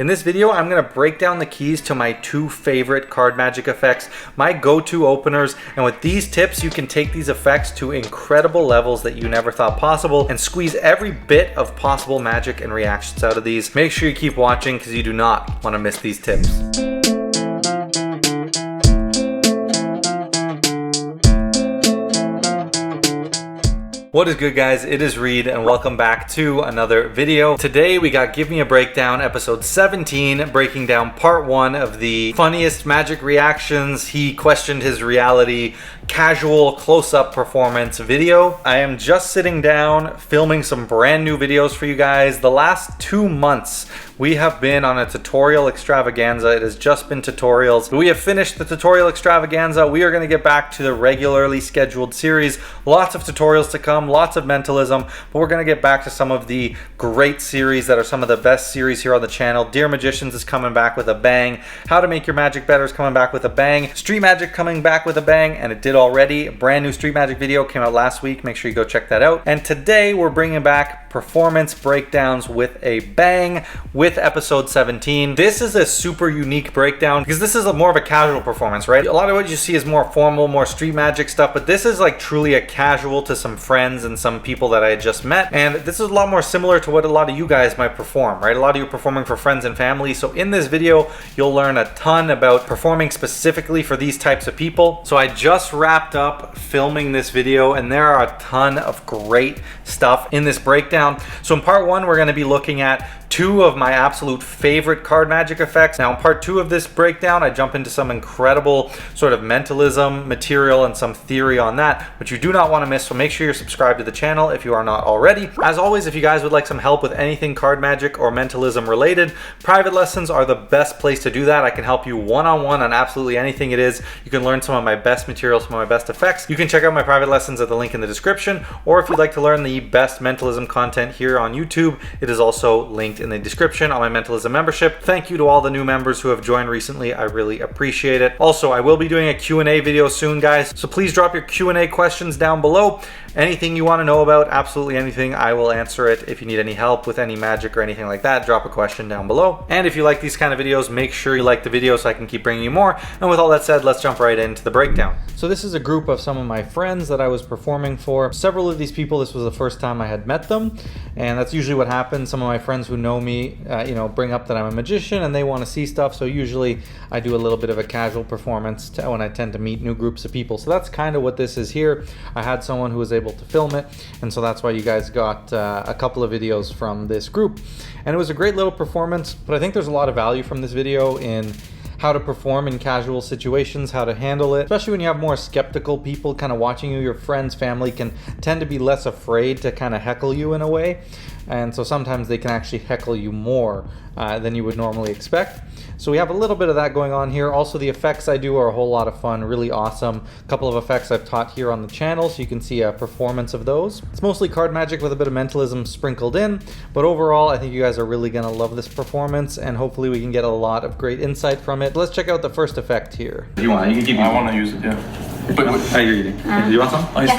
In this video, I'm going to break down the keys to my two favorite card magic effects, my go-to openers, and with these tips, you can take these effects to incredible levels that you never thought possible and squeeze every bit of possible magic and reactions out of these. Make sure you keep watching because you do not want to miss these tips. What is good, guys? It is Reed and welcome back to another video. Today we got Give Me a Breakdown episode 17, breaking down part 1 of the funniest magic reactions. He questioned his reality casual close-up performance video. I am just sitting down filming some brand new videos for you guys. The last 2 months we have been on a tutorial extravaganza. It has just been tutorials. We have finished the tutorial extravaganza. We are going to get back to the regularly scheduled series. Lots of tutorials to come, lots of mentalism, but we're going to get back to some of the great series that are some of the best series here on the channel. Dear Magicians is coming back with a bang. How to Make Your Magic Better is coming back with a bang. Street Magic coming back with a bang, and it did already. A brand new Street Magic video came out last week. Make sure you go check that out. And today we're bringing back performance breakdowns with a bang with episode 17. This is a super unique breakdown because this is more of a casual performance, right? A lot of what you see is more formal, more street magic stuff, but this is like truly a casual to some friends and some people that I had just met. And this is a lot more similar to what a lot of you guys might perform, right? A lot of you are performing for friends and family. So in this video, you'll learn a ton about performing specifically for these types of people. So I just wrapped up filming this video and there are a ton of great stuff in this breakdown. So in part 1, we're going to be looking at 2 of my absolute favorite card magic effects. Now in part 2 of this breakdown, I jump into some incredible sort of mentalism material and some theory on that, which you do not want to miss. So make sure you're subscribed to the channel if you are not already. As always, if you guys would like some help with anything card magic or mentalism related, private lessons are the best place to do that. I can help you one-on-one on absolutely anything it is. You can learn some of my best material, some of my best effects. You can check out my private lessons at the link in the description, or if you'd like to learn the best mentalism content here on YouTube, it is also linked in the description on my mentalism membership. Thank you to all the new members who have joined recently. I really appreciate it. Also, I will be doing a Q&A video soon, guys, so please drop your Q&A questions down below. Anything you want to know about, absolutely anything, I will answer it. If you need any help with any magic or anything like that, drop a question down below. And if you like these kind of videos, make sure you like the video so I can keep bringing you more. And with all that said, let's jump right into the breakdown. So this is a group of some of my friends that I was performing for. Several of these people, this was the first time I had met them, and that's usually what happens. Some of my friends who know me, bring up that I'm a magician and they want to see stuff. So usually I do a little bit of a casual performance when I tend to meet new groups of people. So that's kind of what this is here. I had someone who was able to film it, and so that's why you guys got a couple of videos from this group. And it was a great little performance, but I think there's a lot of value from this video in how to perform in casual situations, how to handle it, especially when you have more skeptical people kind of watching you. Your friends, family can tend to be less afraid to kind of heckle you in a way. And so sometimes they can actually heckle you more than you would normally expect. So we have a little bit of that going on here. Also, the effects I do are a whole lot of fun, really awesome. A couple of effects I've taught here on the channel, so you can see a performance of those. It's mostly card magic with a bit of mentalism sprinkled in, but overall, I think you guys are really gonna love this performance, and hopefully we can get a lot of great insight from it. Let's check out the first effect here. If you want, you can keep. I want to use it, yeah. But what are you eating? Do you want some? Oh, he's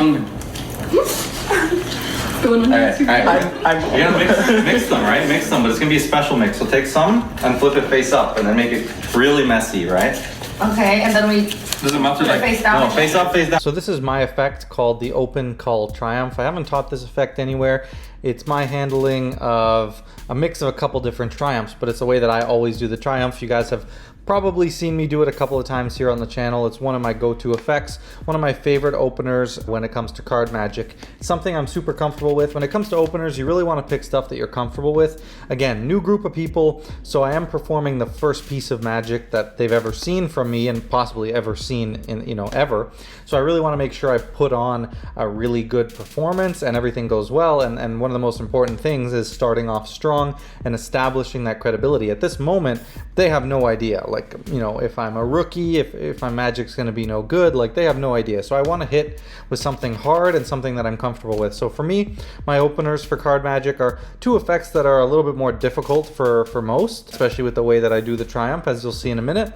Alright, you're gonna mix them, right? Mix them, but it's gonna be a special mix. So take some and flip it face up, and then make it really messy, right? Okay, and then we does it matter like face down? No, face up, face down. So this is my effect called the Open Cull Triumph. I haven't taught this effect anywhere. It's my handling of a mix of a couple different triumphs, but it's the way that I always do the triumph. You guys have probably seen me do it a couple of times here on the channel. It's one of my go-to effects, one of my favorite openers when it comes to card magic. It's something I'm super comfortable with. When it comes to openers, you really want to pick stuff that you're comfortable with. Again, new group of people, so I am performing the first piece of magic that they've ever seen from me and possibly ever seen in, ever. So I really want to make sure I put on a really good performance and everything goes well. And one of the most important things is starting off strong and establishing that credibility. At this moment, they have no idea. Like, you know, if I'm a rookie, if my magic's going to be no good, like they have no idea. So I want to hit with something hard and something that I'm comfortable with. So for me, my openers for card magic are two effects that are a little bit more difficult for most, especially with the way that I do the Triumph, as you'll see in a minute.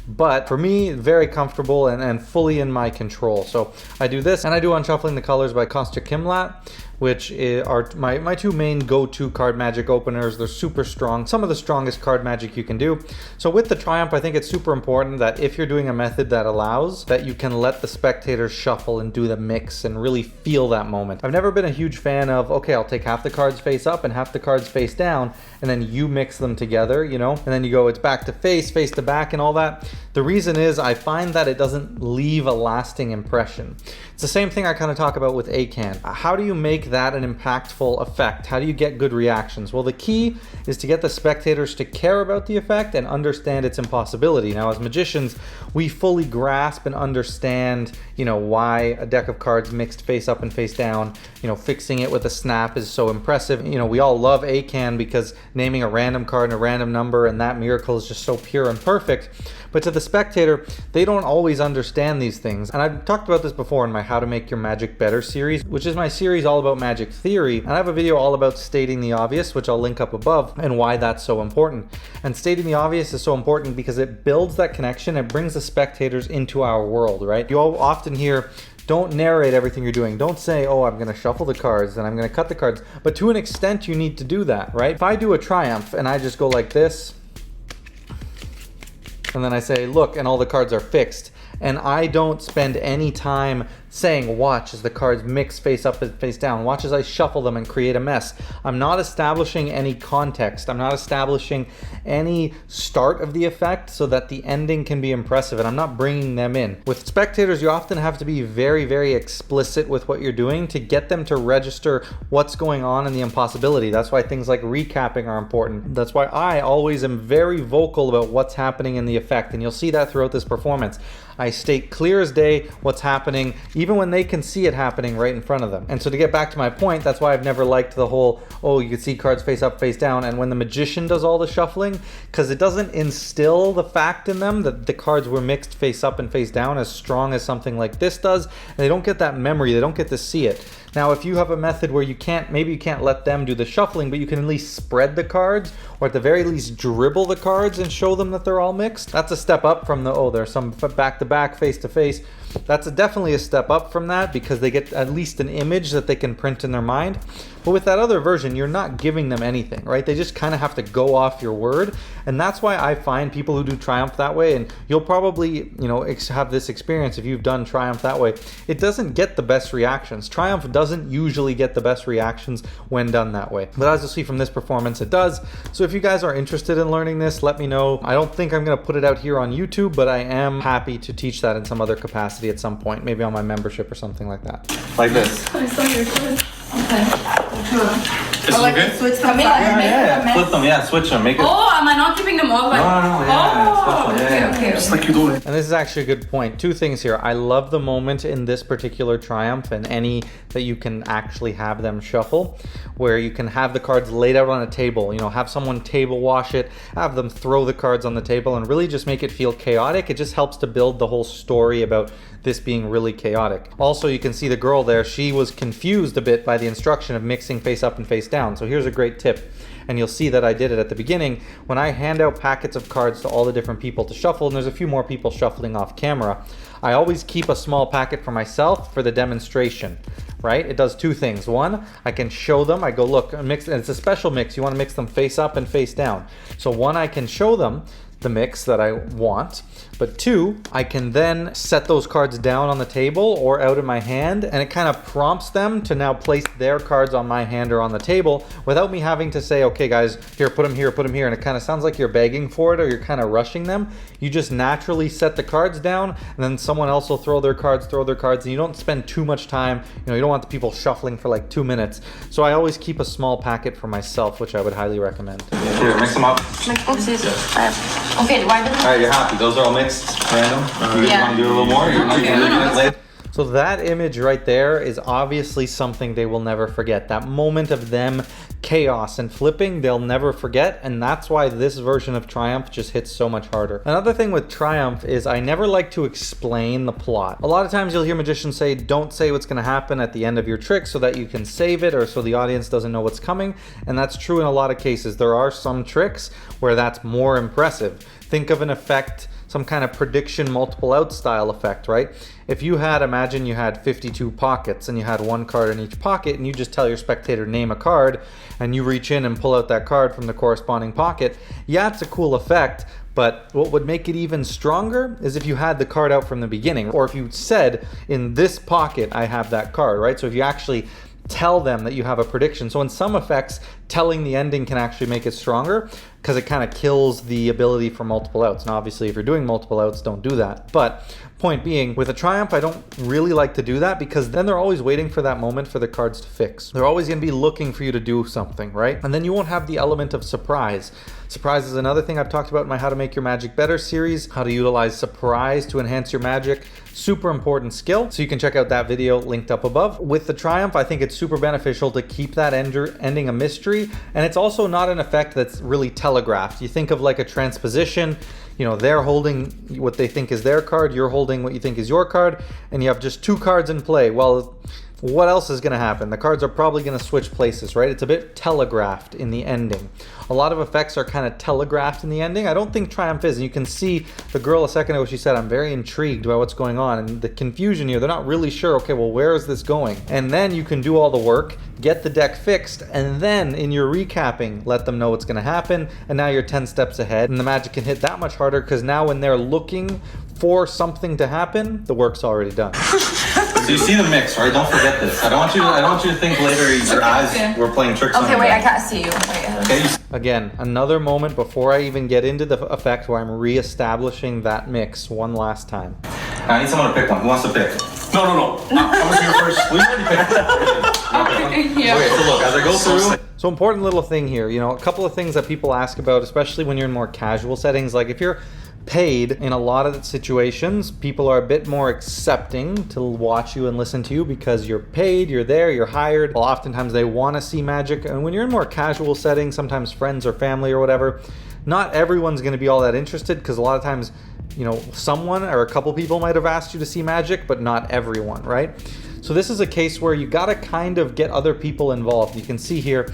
But for me, very comfortable and fully in my control. So I do this, and I do Unshuffling the Colors by Kostya Kimlat, which are my two main go-to card magic openers. They're super strong, some of the strongest card magic you can do. So with the Triumph, I think it's super important that if you're doing a method that allows that you can let the spectators shuffle and do the mix and really feel that moment. I've never been a huge fan of, okay, I'll take half the cards face up and half the cards face down, and then you mix them together, you know, and then you go, it's back to face to back and all that. The reason is I find that it doesn't leave a lasting impression. It's the same thing I kind of talk about with ACAN. How do you make that an impactful effect? How do you get good reactions? Well, the key is to get the spectators to care about the effect and understand its impossibility. Now, as magicians, we fully grasp and understand, you know, why a deck of cards mixed face up and face down, you know, fixing it with a snap is so impressive. You know, we all love ACAN because naming a random card and a random number and that miracle is just so pure and perfect. But to the spectator, they don't always understand these things. And I've talked about this before in my How to Make Your Magic Better series, which is my series all about magic theory. And I have a video all about stating the obvious, which I'll link up above, and why that's so important. And stating the obvious is so important because it builds that connection. It brings the spectators into our world, right? You all often hear, don't narrate everything you're doing. Don't say, oh, I'm going to shuffle the cards and I'm going to cut the cards. But to an extent, you need to do that, right? If I do a Triumph and I just go like this, and then I say, look, and all the cards are fixed, and I don't spend any time saying, watch as the cards mix face up and face down, watch as I shuffle them and create a mess. I'm not establishing any context. I'm not establishing any start of the effect so that the ending can be impressive, and I'm not bringing them in. With spectators, you often have to be very, very explicit with what you're doing to get them to register what's going on and the impossibility. That's why things like recapping are important. That's why I always am very vocal about what's happening in the effect, and you'll see that throughout this performance. I state clear as day what's happening, even when they can see it happening right in front of them. And so to get back to my point, that's why I've never liked the whole, oh, you can see cards face up, face down, and when the magician does all the shuffling, because it doesn't instill the fact in them that the cards were mixed face up and face down as strong as something like this does, and they don't get that memory, they don't get to see it. Now, if you have a method where you can't, maybe you can't let them do the shuffling, but you can at least spread the cards, or at the very least dribble the cards and show them that they're all mixed. That's a step up from the, oh, there's some back to back, face to face. That's definitely a step up from that because they get at least an image that they can print in their mind. But with that other version, you're not giving them anything, right? They just kind of have to go off your word. And that's why I find people who do Triumph that way, and you'll probably, you know, have this experience if you've done Triumph that way, it doesn't get the best reactions. Triumph doesn't usually get the best reactions when done that way. But as you'll see from this performance, it does. So if you guys are interested in learning this, let me know. I don't think I'm going to put it out here on YouTube, but I am happy to teach that in some other capacity at some point, maybe on my membership or something like that. Like this. I saw your card. Okay. Is it okay? Switch them. Yeah. Flip them, yeah, switch them. Make it. Oh, am I not keeping them all? Like, yeah. Okay. Just like you do it. And this is actually a good point. Two things here. I love the moment in this particular Triumph and any that you can actually have them shuffle, where you can have the cards laid out on a table, you know, have someone table wash it, have them throw the cards on the table and really just make it feel chaotic. It just helps to build the whole story about this being really chaotic. Also, you can see the girl there, she was confused a bit by the instruction of mixing face up and face down. So here's a great tip. And you'll see that I did it at the beginning. When I hand out packets of cards to all the different people to shuffle, and there's a few more people shuffling off camera, I always keep a small packet for myself for the demonstration, right? It does two things. One, I can show them, I go, look, mix, and it's a special mix. You want to mix them face up and face down. So one, I can show them the mix that I want, but two, I can then set those cards down on the table or out in my hand, and it kind of prompts them to now place their cards on my hand or on the table without me having to say, okay guys, here, put them here, and it kind of sounds like you're begging for it or you're kind of rushing them. You just naturally set the cards down, and then someone else will throw their cards, and you don't spend too much time, you know, you don't want the people shuffling for like 2 minutes. So I always keep a small packet for myself, which I would highly recommend. Here, mix them up. Okay, why did Alright, you're happy. Those are all mixed, random. You just want to do it a little more? You can leave it later. So that image right there is obviously something they will never forget. That moment of them chaos and flipping, they'll never forget, and that's why this version of Triumph just hits so much harder. Another thing with Triumph is I never like to explain the plot. A lot of times you'll hear magicians say, don't say what's going to happen at the end of your trick so that you can save it or so the audience doesn't know what's coming, and that's true in a lot of cases. There are some tricks where that's more impressive. Think of an effect, some kind of prediction multiple out style effect, right? If you had, imagine you had 52 pockets and you had one card in each pocket, and you just tell your spectator name a card and you reach in and pull out that card from the corresponding pocket. Yeah, it's a cool effect, but what would make it even stronger is if you had the card out from the beginning, or if you said, in this pocket I have that card, right? So if you actually tell them that you have a prediction. So in some effects, telling the ending can actually make it stronger because it kind of kills the ability for multiple outs. Now obviously if you're doing multiple outs, don't do that. But point being, with a Triumph, I don't really like to do that because then they're always waiting for that moment for the cards to fix. They're always going to be looking for you to do something, right? And then you won't have the element of surprise. Surprise is another thing I've talked about in my How to Make Your Magic Better series, how to utilize surprise to enhance your magic. Super important skill. So you can check out that video linked up above. With the Triumph, I think it's super beneficial to keep that ending a mystery. And it's also not an effect that's really telegraphed. You think of like a transposition, you know, they're holding what they think is their card, you're holding what you think is your card, and you have just two cards in play. Well, what else is going to happen? The cards are probably going to switch places, right? It's a bit telegraphed in the ending. A lot of effects are kind of telegraphed in the ending. I don't think Triumph is. And you can see the girl a second ago, she said, I'm very intrigued by what's going on. And the confusion here, they're not really sure, okay, well, where is this going? And then you can do all the work, get the deck fixed, and then in your recapping, let them know what's going to happen. And now you're 10 steps ahead. And the magic can hit that much harder because now when they're looking for something to happen, the work's already done. So you see the mix, right? Don't forget this. I don't want you to think later your eyes were playing tricks on you. Okay, wait, I can't see you. Wait. Okay. Again, another moment before I even get into the effect where I'm re-establishing that mix one last time. I need someone to pick one. Who wants to pick? No. I was here first. We already picked it. Yeah. Okay, so look, as I go through. So important little thing here, you know, a couple of things that people ask about, especially when you're in more casual settings, like if you're paid, in a lot of situations, people are a bit more accepting to watch you and listen to you because you're paid, you're there, you're hired. Well, oftentimes they want to see magic. And when you're in more casual settings, sometimes friends or family or whatever, not everyone's going to be all that interested because a lot of times, you know, someone or a couple people might have asked you to see magic, but not everyone, right? So this is a case where you got to kind of get other people involved. You can see here,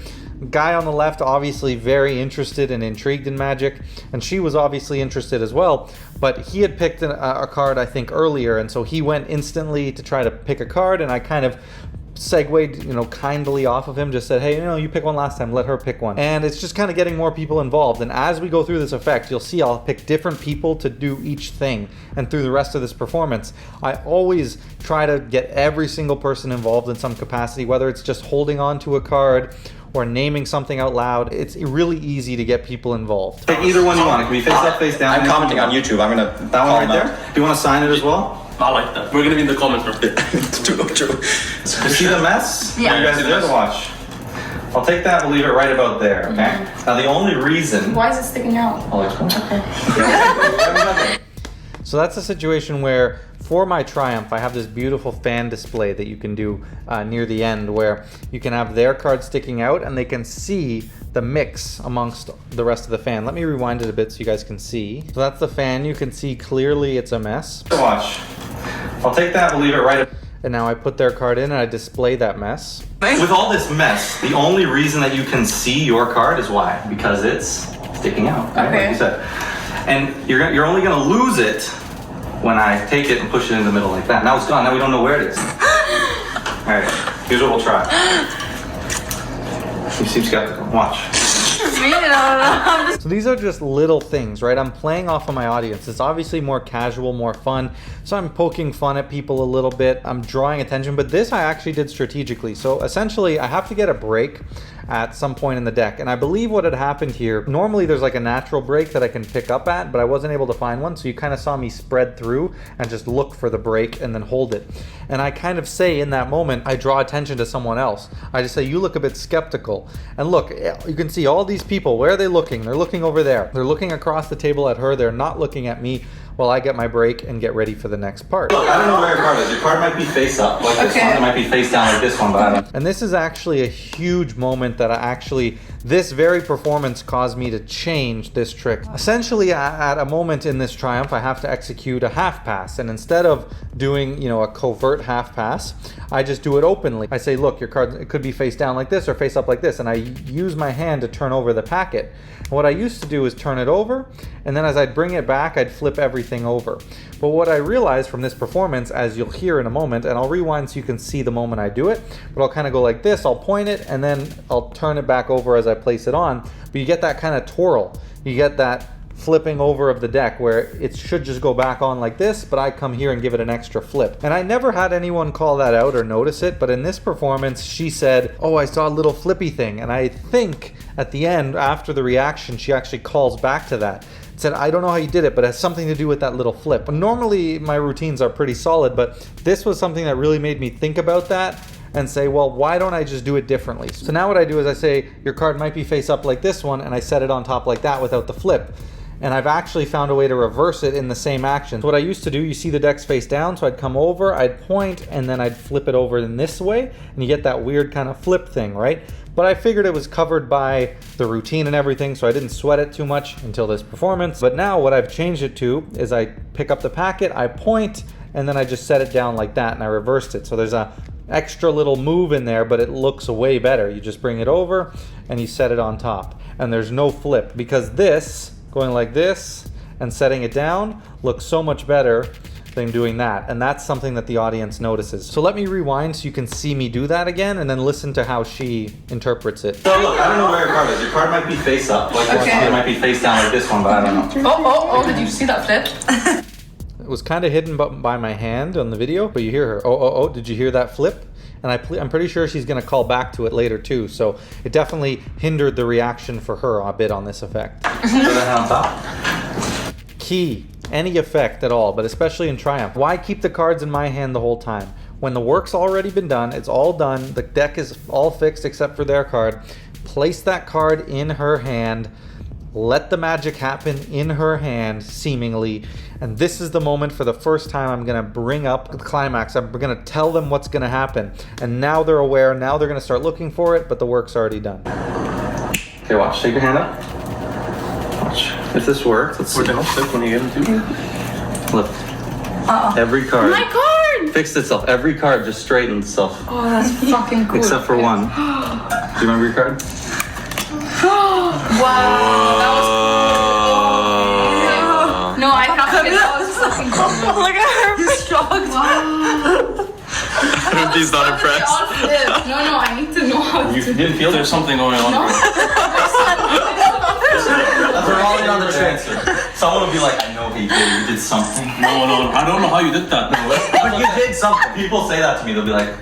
guy on the left obviously very interested and intrigued in magic, and she was obviously interested as well, but he had picked a card I think earlier, and so he went instantly to try to pick a card, and I kind of segued, you know, kindly off of him, just said, hey, you know, you pick one last time, let her pick one. And it's just kind of getting more people involved. And as we go through this effect, you'll see I'll pick different people to do each thing. And through the rest of this performance, I always try to get every single person involved in some capacity, whether it's just holding on to a card or naming something out loud. It's really easy to get people involved. Pick either one you want. It can be face up, face down. I'm commenting on YouTube. I'm gonna that one right there. Do you want to sign it as well? I like that. We're gonna be in the comments. True. You see the mess? Yeah. You guys are there to watch. I'll take that. We'll leave it right about there. Okay. Mm-hmm. Now the only reason. Why is it sticking out? I'll explain. Okay. So that's a situation where, for my Triumph, I have this beautiful fan display that you can do near the end where you can have their card sticking out and they can see the mix amongst the rest of the fan. Let me rewind it a bit so you guys can see. So that's the fan. You can see clearly it's a mess. Watch. I'll take that. We'll leave it right. And now I put their card in and I display that mess. With all this mess, the only reason that you can see your card is why? Because it's sticking out, right? Okay. Like you said. And you're only gonna lose it when I take it and push it in the middle like that. Now it's gone. Now we don't know where it is. All right. Here's what we'll try. You seem skeptical. Watch. So these are just little things, right? I'm playing off of my audience. It's obviously more casual, more fun. So I'm poking fun at people a little bit. I'm drawing attention, but this I actually did strategically. So essentially I have to get a break at some point in the deck. And I believe what had happened here, normally there's like a natural break that I can pick up at, but I wasn't able to find one. So you kind of saw me spread through and just look for the break and then hold it. And I kind of say in that moment, I draw attention to someone else. I just say, you look a bit skeptical. And look, you can see all these people, where are they looking? They're looking over there. They're looking across the table at her. They're not looking at me. while I get my break and get ready for the next part. Look, I don't know where your card is. Your card might be face up like this one. It might be face down like this one, but I don't know. And this is actually a huge moment that this very performance caused me to change this trick. Essentially, at a moment in this triumph, I have to execute a half pass. And instead of doing, a covert half pass, I just do it openly. I say, look, your card, it could be face down like this or face up like this. And I use my hand to turn over the packet. And what I used to do is turn it over, and then as I'd bring it back, I'd flip everything over. But what I realized from this performance, as you'll hear in a moment, and I'll rewind so you can see the moment I do it, but I'll kind of go like this, I'll point it, and then I'll turn it back over as I place it on. But you get that kind of twirl. You get that flipping over of the deck where it should just go back on like this, but I come here and give it an extra flip. And I never had anyone call that out or notice it, but in this performance, she said, oh, I saw a little flippy thing. And I think at the end, after the reaction, she actually calls back to that. Said, I don't know how you did it, but it has something to do with that little flip. Normally, my routines are pretty solid, but this was something that really made me think about that and say, well, why don't I just do it differently? So now what I do is I say, your card might be face up like this one, and I set it on top like that without the flip. And I've actually found a way to reverse it in the same action. So what I used to do, you see the deck's face down, so I'd come over, I'd point, and then I'd flip it over in this way, and you get that weird kind of flip thing, right? But I figured it was covered by the routine and everything, so I didn't sweat it too much until this performance. But now what I've changed it to is I pick up the packet, I point, and then I just set it down like that, and I reversed it. So there's a extra little move in there, but it looks way better. You just bring it over, and you set it on top. And there's no flip, because this, going like this and setting it down, looks so much better than doing that. And that's something that the audience notices. So let me rewind so you can see me do that again, and then listen to how she interprets it. So look, I don't know where your card is. Your card might be face up like this one. It might be face down like this one, but I don't know. Oh, did you see that flip? It was kind of hidden by my hand on the video, but you hear her, oh, did you hear that flip? And I'm pretty sure she's gonna call back to it later too. So it definitely hindered the reaction for her a bit on this effect. Put that on top. Key, any effect at all, but especially in Triumph. Why keep the cards in my hand the whole time? When the work's already been done, it's all done, the deck is all fixed except for their card, place that card in her hand, let the magic happen in her hand, seemingly, and this is the moment for the first time I'm gonna bring up the climax. I'm gonna tell them what's gonna happen, and now they're aware, now they're gonna start looking for it, but the work's already done. Okay, watch, take your hand up. Watch. If this works, let's see. When you get into lift. Every card. My card! Fixed itself. Every card just straightened itself. Oh, that's fucking cool. Except for one. Do you remember your card? Wow, that was cool. No, I have to get that was fucking cool. Look at her. He's shocked. Wow. He's not impressed. No, I need to know how to. You didn't feel There's something going on. No. They're all in on the transfer. Someone will be like, I know he did. You did something. No, I don't know how you did that. But you did something. People say that to me. They'll be like,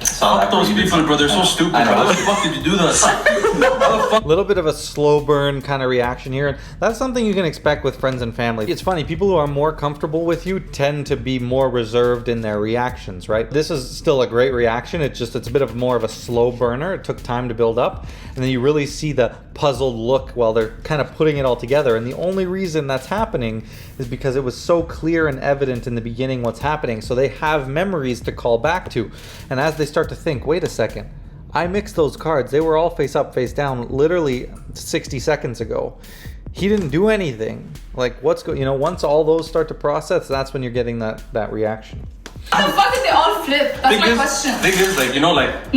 saw that. Those people, bro, they're so stupid. I know. How the fuck did you do that? A little bit of a slow burn kind of reaction here, and that's something you can expect with friends and family. It's funny, people who are more comfortable with you tend to be more reserved in their reactions, right? This is still a great reaction, it's a bit of more of a slow burner. It took time to build up, and then you really see the puzzled look while they're kind of putting it all together. And the only reason that's happening is because it was so clear and evident in the beginning what's happening, so they have memories to call back to. And as they start to think, wait a second, I mixed those cards, they were all face up, face down literally 60 seconds ago. He didn't do anything. Like, once all those start to process, that's when you're getting that reaction. How the fuck did they all flip? That's my question. Thing is, like, No,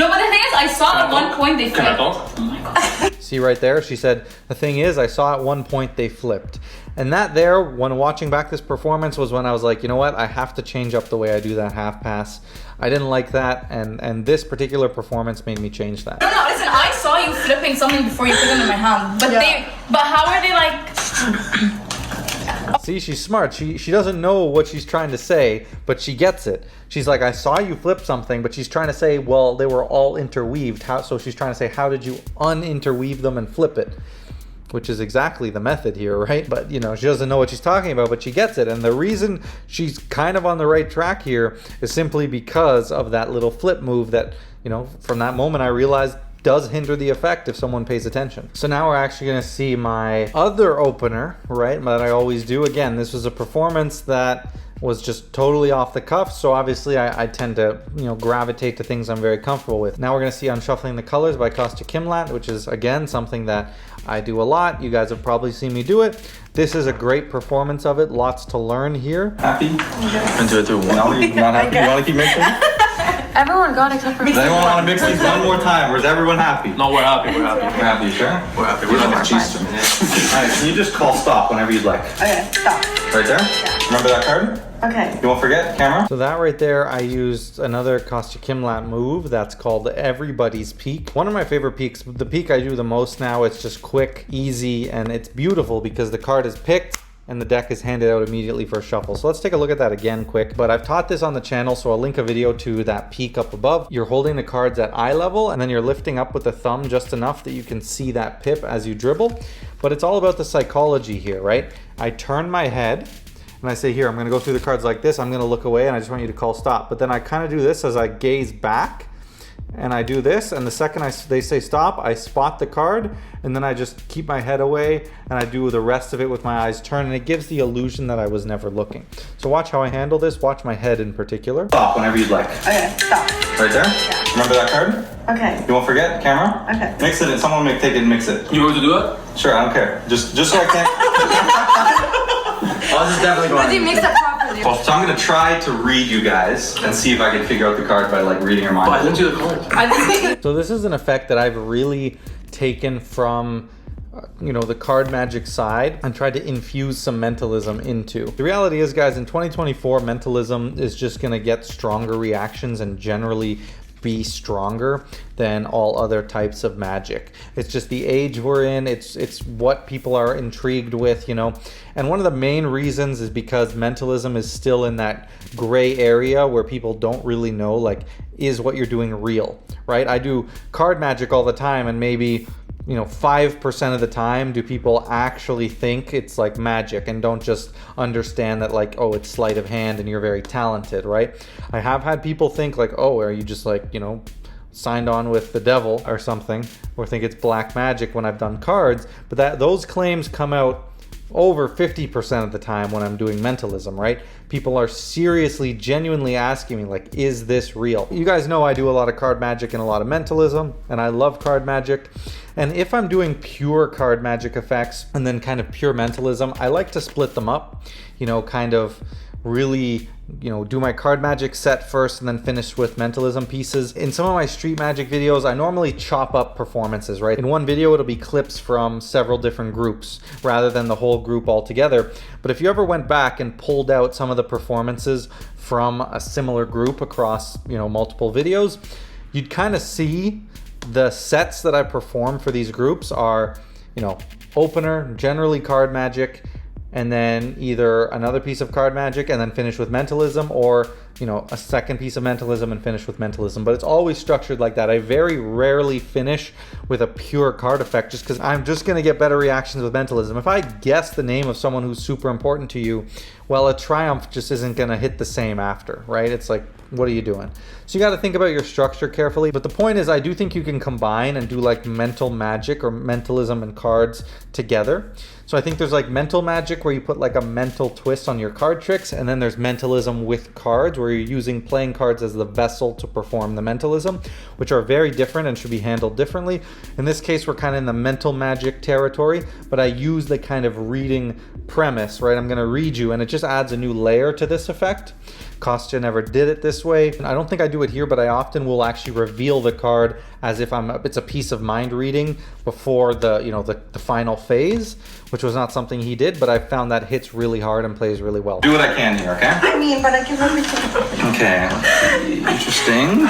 but the thing is, I saw at one point they flipped. Can I talk? Oh my god. See right there, she said, the thing is, I saw at one point they flipped. And that there, when watching back this performance, was when I was like, you know what, I have to change up the way I do that half pass. I didn't like that, and this particular performance made me change that. No, listen, I saw you flipping something before you put it in my hand. But how are they like... See, she's smart. She doesn't know what she's trying to say, but she gets it. She's like, I saw you flip something, but she's trying to say, well, they were all interweaved. So she's trying to say, how did you uninterweave them and flip it? Which is exactly the method here, right? But, she doesn't know what she's talking about, but she gets it. And the reason she's kind of on the right track here is simply because of that little flip move that, from that moment I realized does hinder the effect if someone pays attention. So now we're actually going to see my other opener, right, that I always do. Again, this was a performance that was just totally off the cuff, so obviously I tend to, you know, gravitate to things I'm very comfortable with. Now we're going to see Unshuffling the Colors by Kostya Kimlat, which is, again, something that I do a lot. You guys have probably seen me do it. This is a great performance of it. Lots to learn here. Happy? And do it through one. No, you're not happy? You want to keep mixing? Everyone got except for me. Does anyone want to mix these one more time, or is everyone happy? No, we're happy. We're happy. We're happy, sure? We're happy. We're not cheese. Alright, can you just call stop whenever you'd like? Okay, stop. Right there? Yeah. Remember that card? Okay. You won't forget, camera? So that right there, I used another Kostya Kimlat move that's called Everybody's Peak. One of my favorite peaks, the peak I do the most now, it's just quick, easy, and it's beautiful because the card is picked and the deck is handed out immediately for a shuffle. So let's take a look at that again quick. But I've taught this on the channel, so I'll link a video to that peak up above. You're holding the cards at eye level, and then you're lifting up with the thumb just enough that you can see that pip as you dribble. But it's all about the psychology here, right? I turn my head, and I say, here, I'm gonna go through the cards like this, I'm gonna look away, and I just want you to call stop. But then I kind of do this as I gaze back, and I do this, and the second they say stop, I spot the card, and then I just keep my head away, and I do the rest of it with my eyes turned, and it gives the illusion that I was never looking. So watch how I handle this, watch my head in particular. Stop whenever you'd like. Okay, stop. Right there? Yeah. Remember that card? Okay. You won't forget, camera? Okay. Mix it, and someone take it and mix it. You want to do that? Sure, I don't care. Just so I can't. Oh, this is definitely going. But you mix it properly. So I'm gonna try to read you guys and see if I can figure out the card by like reading your mind. But I didn't do the card. So this is an effect that I've really taken from you know, the card magic side and tried to infuse some mentalism into. The reality is, guys, in 2024, mentalism is just going to get stronger reactions and generally be stronger than all other types of magic. It's just the age we're in. It's what people are intrigued with, you know. And one of the main reasons is because mentalism is still in that gray area where people don't really know, like, is what you're doing real, right? I do card magic all the time, and maybe, you know, 5% of the time do people actually think it's like magic and don't just understand that, like, oh, it's sleight of hand and you're very talented, right? I have had people think like, oh, are you just like, you know, signed on with the devil or something, or think it's black magic when I've done cards. But those claims come out over 50% of the time when I'm doing mentalism, right? People are seriously, genuinely asking me, like, is this real? You guys know I do a lot of card magic and a lot of mentalism, and I love card magic. And if I'm doing pure card magic effects and then kind of pure mentalism, I like to split them up, you know, kind of really, you know, do my card magic set first and then finish with mentalism pieces. In some of my street magic videos, I normally chop up performances, right? In one video, it'll be clips from several different groups rather than the whole group all together. But if you ever went back and pulled out some of the performances from a similar group across, you know, multiple videos, you'd kind of see the sets that I perform for these groups are, you know, opener, generally card magic, and then either another piece of card magic and then finish with mentalism, or, you know, a second piece of mentalism and finish with mentalism. But it's always structured like that. I very rarely finish with a pure card effect just because I'm just going to get better reactions with mentalism. If I guess the name of someone who's super important to you, well, a triumph just isn't going to hit the same after, right? It's like, what are you doing? So you got to think about your structure carefully. But the point is, I do think you can combine and do like mental magic or mentalism and cards together. So I think there's like mental magic where you put like a mental twist on your card tricks, and then there's mentalism with cards where you're using playing cards as the vessel to perform the mentalism, which are very different and should be handled differently. In this case, we're kind of in the mental magic territory, but I use the kind of reading premise, right? I'm going to read you, and it just adds a new layer to this effect. Kostya never did it this way. I don't think I do it here, but I often will actually reveal the card as if it's a piece of mind reading before the, you know, the final phase, which was not something he did, but I found that hits really hard and plays really well. Do what I can here, okay? I mean, but I can everything. Okay. Interesting.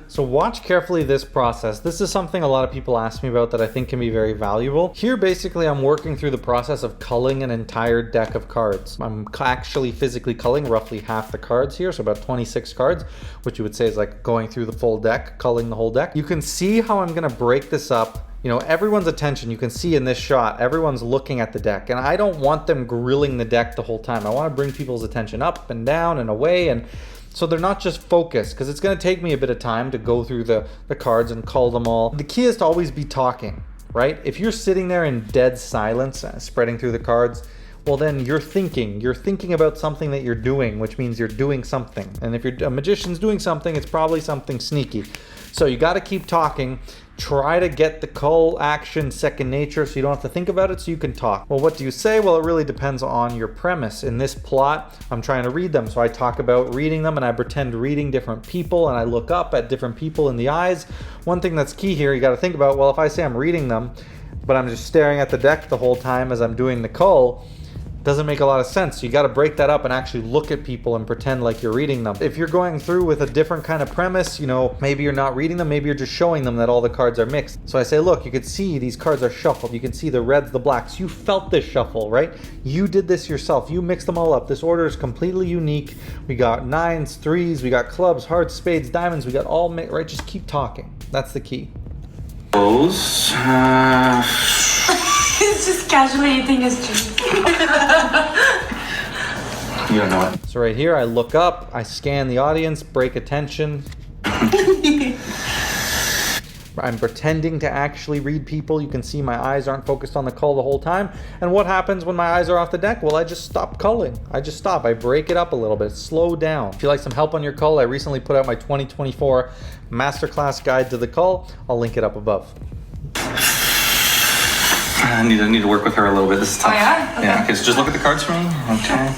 So watch carefully this process. This is something a lot of people ask me about that I think can be very valuable. Here, basically, I'm working through the process of culling an entire deck of cards. I'm actually physically culling roughly half the cards here, so about 26 cards, which you would say is like going through the full deck, culling the whole deck. You can see how I'm gonna break this up. You know, everyone's attention, you can see in this shot, everyone's looking at the deck, and I don't want them grilling the deck the whole time. I want to bring people's attention up and down and away, and So they're not just focused, because it's going to take me a bit of time to go through the cards and cull them all. The key is to always be talking, right? If you're sitting there in dead silence, spreading through the cards, well then you're thinking about something that you're doing, which means you're doing something. And if a magician's doing something, it's probably something sneaky. So you got to keep talking. Try to get the cull action second nature so you don't have to think about it, so you can talk. Well, what do you say? Well, it really depends on your premise. In this plot, I'm trying to read them, so I talk about reading them and I pretend reading different people and I look up at different people in the eyes. One thing that's key here, you got to think about, well, if I say I'm reading them, but I'm just staring at the deck the whole time as I'm doing the cull, doesn't make a lot of sense. You got to break that up and actually look at people and pretend like you're reading them. If you're going through with a different kind of premise, you know, maybe you're not reading them, maybe you're just showing them that all the cards are mixed. So I say, look, you can see these cards are shuffled. You can see the reds, the blacks. You felt this shuffle, right? You did this yourself. You mixed them all up. This order is completely unique. We got nines, threes, we got clubs, hearts, spades, diamonds. We got all mixed, right? Just keep talking. That's the key. Those. He's just casually eating his cheese. You don't know it. So right here, I look up, I scan the audience, break attention. I'm pretending to actually read people. You can see my eyes aren't focused on the cull the whole time. And what happens when my eyes are off the deck? Well, I just stop culling. I just stop. I break it up a little bit. Slow down. If you'd like some help on your cull, I recently put out my 2024 Masterclass Guide to the Cull. I'll link it up above. I need to work with her a little bit. This is tough. Oh, yeah? Okay. Yeah, okay, so just look at the cards for me. Okay.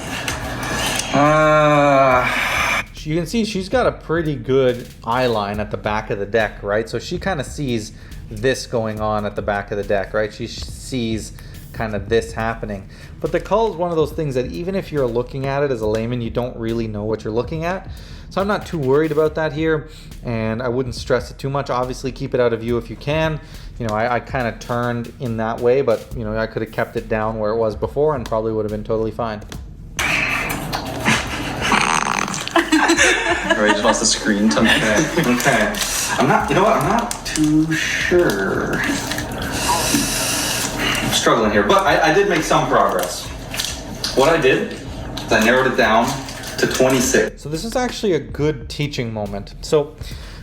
You can see she's got a pretty good eye line at the back of the deck, right? So she kind of sees this going on at the back of the deck, right? She sees kind of this happening. But the cull is one of those things that even if you're looking at it as a layman, you don't really know what you're looking at. So I'm not too worried about that here, and I wouldn't stress it too much. Obviously, keep it out of view if you can. You know, I kind of turned in that way, but, you know, I could have kept it down where it was before and probably would have been totally fine. Ray just wants the screen to Okay. I'm not too sure. I'm struggling here, but I did make some progress. What I did is I narrowed it down to 26. So this is actually a good teaching moment. So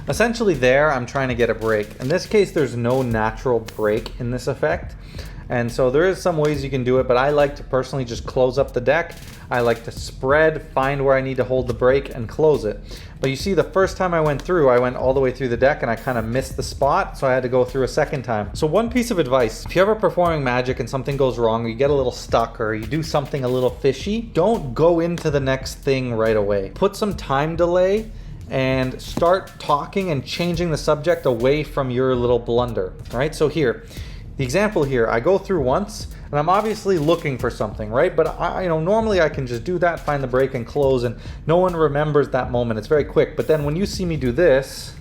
essentially there, I'm trying to get a break. In this case, there's no natural break in this effect. And so there is some ways you can do it, but I like to personally just close up the deck. I like to spread, find where I need to hold the break and close it. But you see, the first time I went through, I went all the way through the deck and I kind of missed the spot, so I had to go through a second time. So one piece of advice, if you're ever performing magic and something goes wrong, or you get a little stuck, or you do something a little fishy, don't go into the next thing right away. Put some time delay and start talking and changing the subject away from your little blunder, right? So here, the example here, I go through once and I'm obviously looking for something, right? But normally I can just do that, find the break and close, and no one remembers that moment. It's very quick. But then when you see me do this,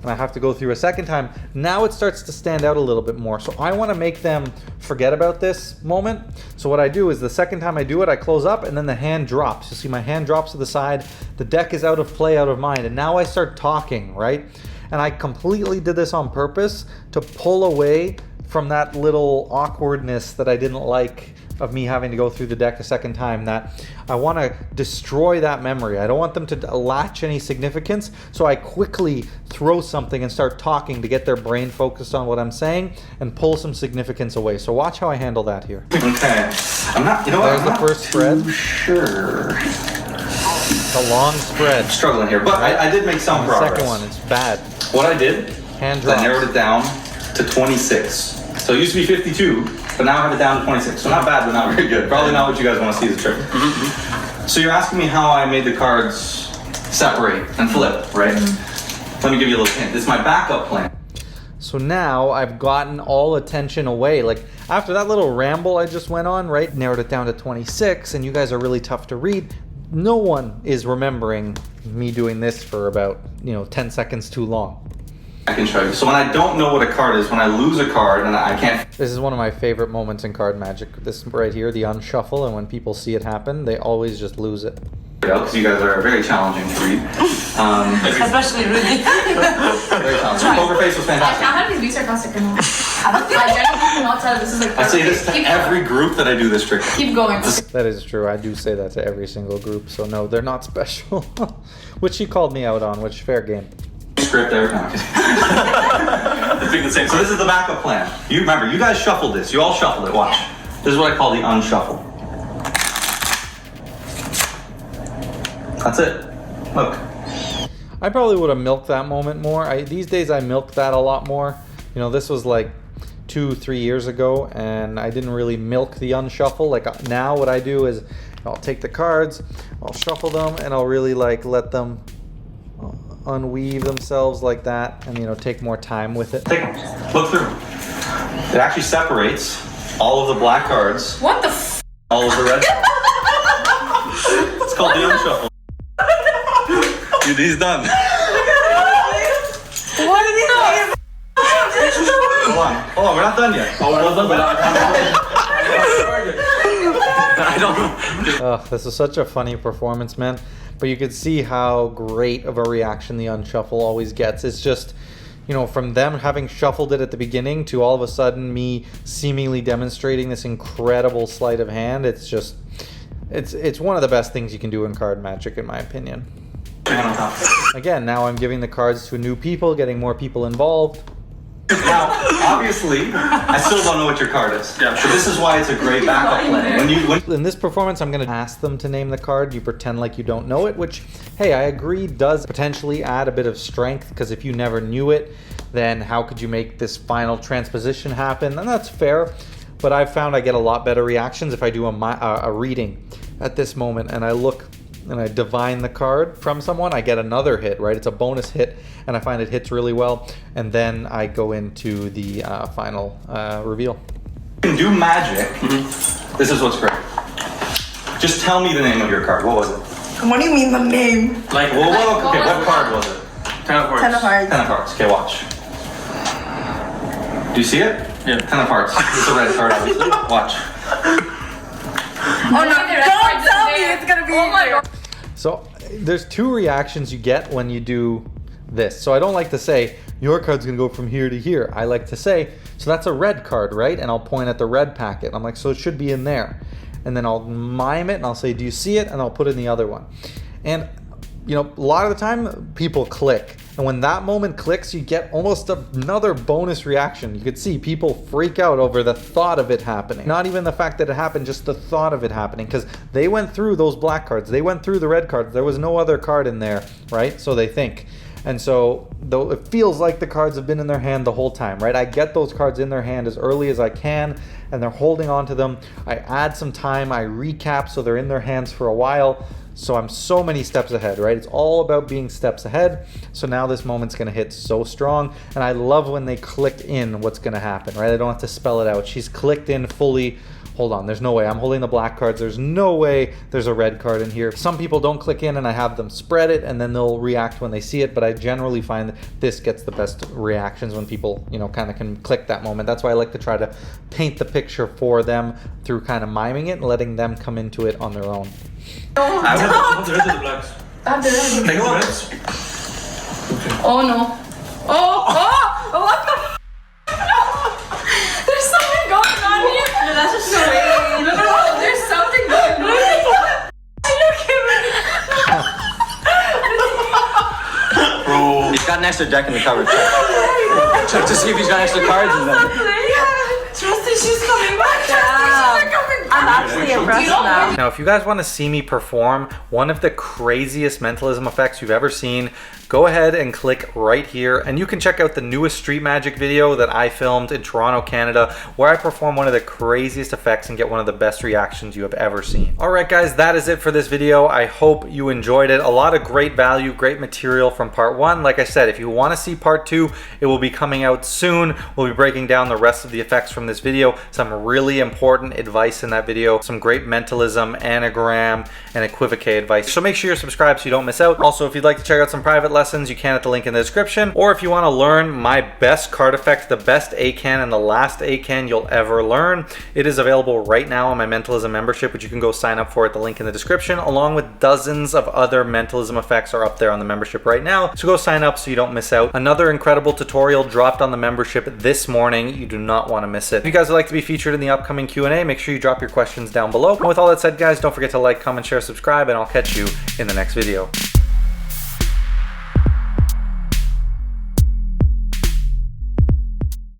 and I have to go through a second time, now it starts to stand out a little bit more. So I want to make them forget about this moment. So what I do is the second time I do it, I close up and then the hand drops. You see my hand drops to the side, the deck is out of play, out of mind, and now I start talking, right? And I completely did this on purpose to pull away from that little awkwardness that I didn't like of me having to go through the deck a second time. That I want to destroy that memory. I don't want them to latch any significance, so I quickly throw something and start talking to get their brain focused on what I'm saying and pull some significance away. So watch how I handle that here. Okay. I'm not, you know what? There's the first spread. Sure. The long spread. I'm struggling here, but I did make some progress. The second one, it's bad. What I did, Hand I drops. narrowed it down to 26. So it used to be 52, but now I have it down to 26. So not bad, but not very good. Probably not what you guys want to see as a trick. So you're asking me how I made the cards separate and flip, right? Let me give you a little hint. This is my backup plan. So now I've gotten all attention away. Like after that little ramble I just went on, right? Narrowed it down to 26, and you guys are really tough to read. No one is remembering me doing this for about, 10 seconds too long. I can show you. So when I don't know what a card is, when I lose a card and I can't... This is one of my favorite moments in card magic. This right here, the unshuffle, and when people see it happen, they always just lose it. because you guys are very challenging to read. Especially Rudy. Very challenging. Poker face was fantastic. How do you be sarcastic or not? I genuinely cannot tell. This is like. I say this to every group that I do this trick. Keep going. That is true. I do say that to every single group. So no, they're not special. Which she called me out on, which fair game. Script every time. So this is the backup plan. You remember, you guys shuffled this. You all shuffled it. Watch. This is what I call the unshuffle. That's it. Look. I probably would have milked that moment more. These days I milk that a lot more. You know, this was like 2-3 years ago, and I didn't really milk the unshuffle. Like now what I do is I'll take the cards, I'll shuffle them, and I'll really like let them unweave themselves like that, and you know, take more time with it. Take them. Look through. It actually separates all of the black cards. What the f? All of the red cards. It's called the unshuffle. Dude, he's done. What did he say? Hold on, we're not done yet. Oh, we're not done. I don't know. This is such a funny performance, man. But you could see how great of a reaction the unshuffle always gets. It's just, you know, from them having shuffled it at the beginning to all of a sudden me seemingly demonstrating this incredible sleight of hand. It's just, it's one of the best things you can do in card magic, in my opinion. Again, now I'm giving the cards to new people, getting more people involved. Now, obviously, I still don't know what your card is. Yeah, so this is why it's a great backup plan. In this performance, I'm going to ask them to name the card. You pretend like you don't know it, which, hey, I agree, does potentially add a bit of strength, because if you never knew it, then how could you make this final transposition happen? And that's fair, but I've found I get a lot better reactions if I do a reading at this moment, and I look and I divine the card from someone, I get another hit, right? It's a bonus hit, and I find it hits really well, and then I go into the final reveal. You can do magic. This is what's great. Just tell me the name of your card. What was it? What do you mean the name? Like, whoa, okay, what card was it? 10 of hearts. 10 of hearts. 10 of hearts. Okay, watch. Do you see it? Yeah. 10 of hearts. It's a red card, obviously. Watch. Oh no, don't tell me it's gonna be. Oh my god. So there's two reactions you get when you do this. So I don't like to say, your card's gonna go from here to here. I like to say, so that's a red card, right? And I'll point at the red packet. I'm like, so it should be in there. And then I'll mime it and I'll say, do you see it? And I'll put it in the other one. And you know, a lot of the time people click. And when that moment clicks, you get almost another bonus reaction. You could see people freak out over the thought of it happening. Not even the fact that it happened, just the thought of it happening. Because they went through those black cards. They went through the red cards. There was no other card in there, right? So they think. And so, though it feels like the cards have been in their hand the whole time, right? I get those cards in their hand as early as I can, and they're holding on to them. I add some time, I recap so they're in their hands for a while. So I'm so many steps ahead, right? It's all about being steps ahead. So now this moment's gonna hit so strong. And I love when they click in what's gonna happen, right? I don't have to spell it out. She's clicked in fully. Hold on, there's no way. I'm holding the black cards. There's no way there's a red card in here. Some people don't click in and I have them spread it and then they'll react when they see it. But I generally find that this gets the best reactions when people, you know, kind of can click that moment. That's why I like to try to paint the picture for them through kind of miming it and letting them come into it on their own. Oh no. Oh, what the f? No. There's something going on here. No, that's just so weird. No, there's something going on. Are you kidding me? Bro. He's got an extra deck in the cupboard. Check to see if he's got extra cards in there. Trusty, she's coming back. Trusty, she's coming back. I'm actually impressed now. Now, if you guys want to see me perform one of the craziest mentalism effects you've ever seen, go ahead and click right here and you can check out the newest street magic video that I filmed in Toronto, Canada, where I perform one of the craziest effects and get one of the best reactions you have ever seen. All right, guys, that is it for this video. I hope you enjoyed it. A lot of great value, great material from part one. Like I said, if you want to see part two, it will be coming out soon. We'll be breaking down the rest of the effects from this video, some really important advice in that video, some great mentalism, anagram, and equivoque advice. So make sure you're subscribed so you don't miss out. Also, if you'd like to check out some private lessons, you can at the link in the description. Or if you want to learn my best card effect, the best ACAN and the last ACAN you'll ever learn, it is available right now on my Mentalism membership, which you can go sign up for at the link in the description, along with dozens of other Mentalism effects are up there on the membership right now. So go sign up so you don't miss out. Another incredible tutorial dropped on the membership this morning. You do not want to miss it. If you guys would like to be featured in the upcoming Q&A, make sure you drop your questions down below. And with all that said, guys, don't forget to like, comment, share, subscribe, and I'll catch you in the next video.